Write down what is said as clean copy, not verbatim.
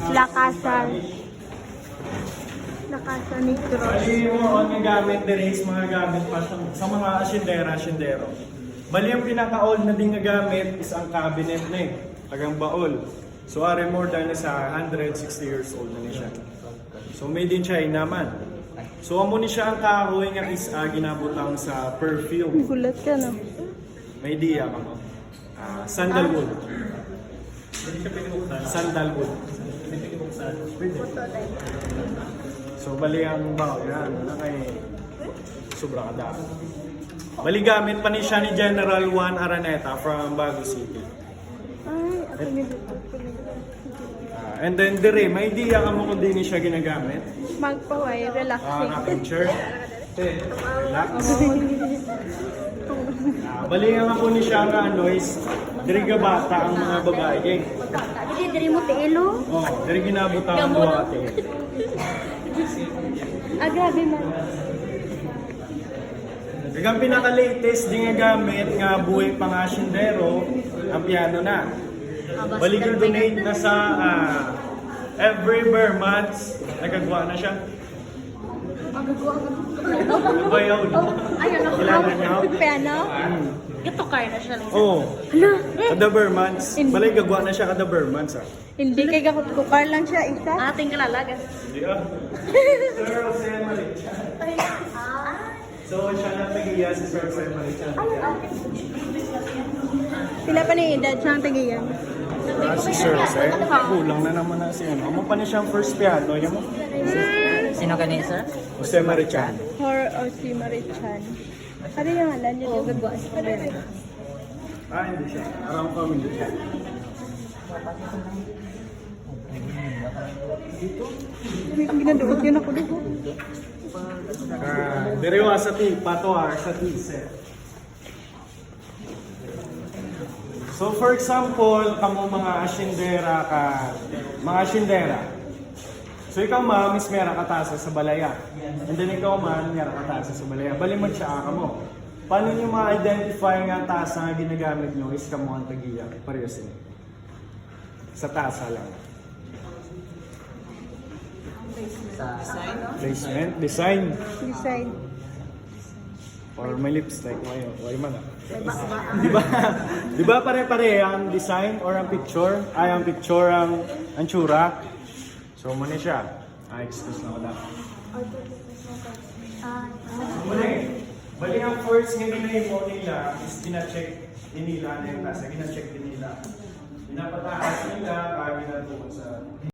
La Casa Negros. Bali mo ang gamit diri mga gamit pa sa mga asyendero. Bali ang pinaka-old na din nga gamit is ang cabinet na tagang baol. So are more than sa 160 years old na siya. So made in China man. So amo ni siya ang kahoy nga is ginabutang sa perfume. Gulat ka no? May idea ka mo. Sandalwood. Sandalwood. So bali ang baon yan, kay sobra kada. Bali gamit pa ni siya ni General Juan Araneta from Baguio City. Ay, ako nito. And then dire, may idea ka mo kung di ni siya ginagamit? Magpaway, relaxing. Rocking chair. Relax. Bali nga ako ni siya nga ano is dire ga bata ang mga babae. Dili mo tiilo? Oh, dire ginabutan ang duha ate. Grabe man. Ang pinaka-latest di nga gamit nga buhay pang asyendero, ang piano na. Baligal donate na sa every months, nagagawa na siya. Ano ba yun? Kailangan niya? Piano? Gatokar na siya. Oo. Kada months. Balay gagawa na siya kada months. Hindi kay gakukar lang siya isa. Ating kalalaga. Hindi Sir Jose Marichan. So siya na tagiya si Sir Jose Marichan. Pila pa ni edad siyang tagiyan? Si Sir Jose. Kulang na naman na siya. Amo pa ni siyang first piano. Yan mo. Sino ka niya, sir? Jose Marichan. Or si Marichan. Ano yung halan niya? Gagawa sa Hindi siya. Around family siya. Ginaduot yun ako dito. Diriwa sa ti, patuar sa ti, sir. So for example, kamo mga asyendera. So ikaw ma, Miss Mera katasa sa balaya. And then ikaw man, Mera katasa sa balaya. Balimod siya ka mo. Paano nyo ma-identify nga tasa nga ginagamit nyo is kamo ang tagiya? Parehas yun. Sa tasa lang. Placement? Design? Design. Or may lipstick mo yun. Why man ah. Di ba pare-pare ang design or ang picture? Ay, ang picture ang tsura. So, muna siya. Excuse na wala. Bali ang first nga ginahimo nila is gina-check din nila na yung tasa. Gina-check din nila. Pinapataas nila, ginatuon sa